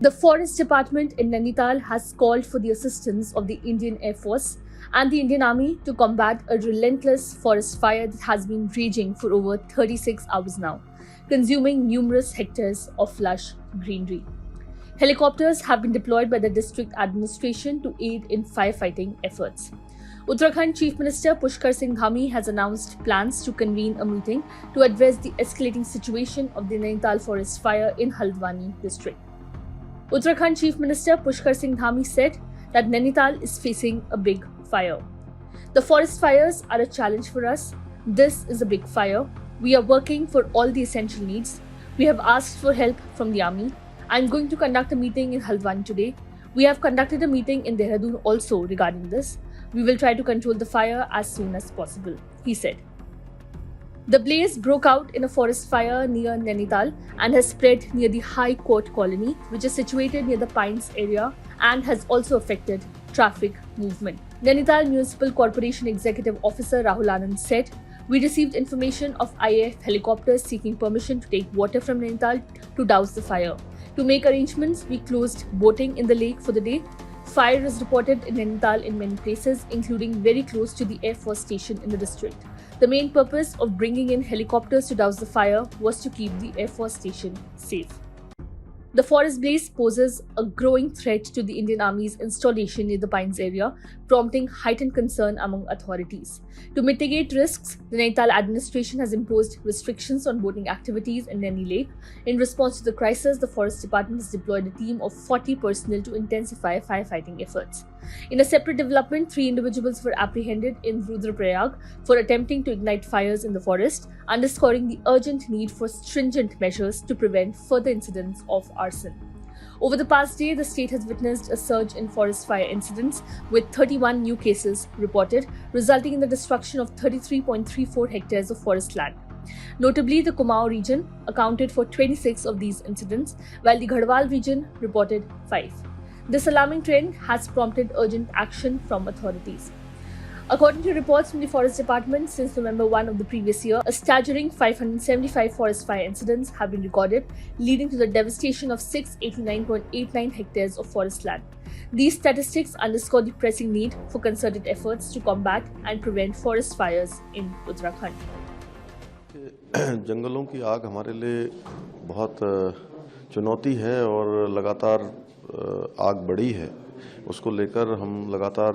The Forest Department in Nainital has called for the assistance of the Indian Air Force and the Indian Army to combat a relentless forest fire that has been raging for over 36 hours now, consuming numerous hectares of lush greenery. Helicopters have been deployed by the district administration to aid in firefighting efforts. Uttarakhand Chief Minister Pushkar Singh Dhami has announced plans to convene a meeting to address the escalating situation of the Nainital forest fire in Haldwani district. Uttarakhand Chief Minister Pushkar Singh Dhami said that Nainital is facing a big fire. The forest fires are a challenge for us. This is a big fire. We are working for all the essential needs. We have asked for help from the army. I am going to conduct a meeting in Haldwani today. We have conducted a meeting in Dehradun also regarding this. We will try to control the fire as soon as possible, he said. The blaze broke out in a forest fire near Nainital and has spread near the High Court colony, which is situated near the Pines area and has also affected traffic movement. Nainital Municipal Corporation Executive Officer Rahul Anand said, "We received information of IAF helicopters seeking permission to take water from Nainital to douse the fire. To make arrangements, we closed boating in the lake for the day. Fire is reported in Nainital in many places, including very close to the Air Force station in the district. The main purpose of bringing in helicopters to douse the fire was to keep the Air Force station safe." The forest blaze poses a growing threat to the Indian Army's installation near the Pines area, prompting heightened concern among authorities. To mitigate risks, the Nainital administration has imposed restrictions on boating activities in Naini Lake. In response to the crisis, the Forest Department has deployed a team of 40 personnel to intensify firefighting efforts. In a separate development, 3 individuals were apprehended in Rudraprayag for attempting to ignite fires in the forest, underscoring the urgent need for stringent measures to prevent further incidents of arson. Over the past day, the state has witnessed a surge in forest fire incidents, with 31 new cases reported, resulting in the destruction of 33.34 hectares of forest land. Notably, the Kumaon region accounted for 26 of these incidents, while the Garhwal region reported 5. This alarming trend has prompted urgent action from authorities. According to reports from the Forest Department, since November 1 of the previous year, a staggering 575 forest fire incidents have been recorded, leading to the devastation of 689.89 hectares of forest land. These statistics underscore the pressing need for concerted efforts to combat and prevent forest fires in Uttarakhand. जंगलों की आग हमारे लिए बहुत चुनौती है और लगातार आग बढ़ी है। उसको लेकर हम लगातार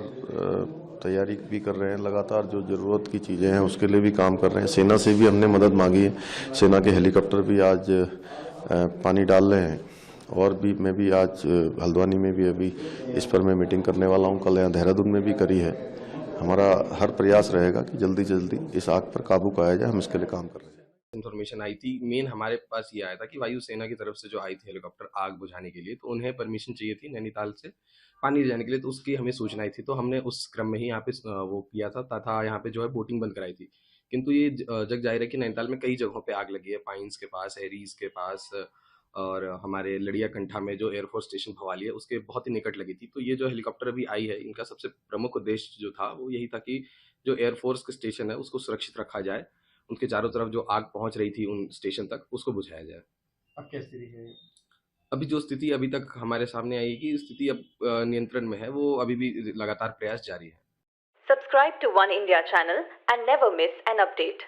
तैयारी भी कर रहे हैं, लगातार जो ज़रूरत की चीज़ें हैं उसके लिए भी काम कर रहे हैं। सेना से भी हमने मदद मांगी है। सेना के हेलीकॉप्टर भी आज पानी डाल रहे हैं और भी मैं भी आज हल्द्वानी में भी अभी इस पर मैं मीटिंग करने वाला हूं। कल यहाँ देहरादून में भी करी है। हमारा हर प्रयास रहेगा कि जल्दी से जल्दी इस आग पर काबू पाया जाए। हम इसके लिए काम कर रहे हैं। इन्फॉर्मेशन आई थी, मेन हमारे पास ये आया था कि वायुसेना की तरफ से जो आई थी हेलीकॉप्टर आग बुझाने के लिए, तो उन्हें परमिशन चाहिए थी नैनीताल से पानी ले जाने के लिए, तो उसकी हमें सूचना आई थी। तो हमने उस क्रम में ही यहाँ पे वो किया था तथा यहाँ पे जो है बोटिंग बंद कराई थी। किंतु ये जग जाहिर है कि नैनीताल में कई जगहों पे आग लगी है, पाइन्स के पास, एरीज के पास और हमारे लड़िया कंठा में जो एयरफोर्स स्टेशन भवाली है उसके बहुत ही निकट लगी थी। तो ये जो हेलीकॉप्टर अभी आई है, इनका सबसे प्रमुख उद्देश्य जो था वो यही था कि जो एयरफोर्स का स्टेशन है उसको सुरक्षित रखा जाए, उनके चारों तरफ जो आग पहुंच रही थी उन स्टेशन तक उसको बुझाया जाए। अब क्या स्थिति है? अभी जो स्थिति अभी तक हमारे सामने आई है कि स्थिति अब नियंत्रण में है, वो अभी भी लगातार प्रयास जारी है। Subscribe to One India channel and never miss an update.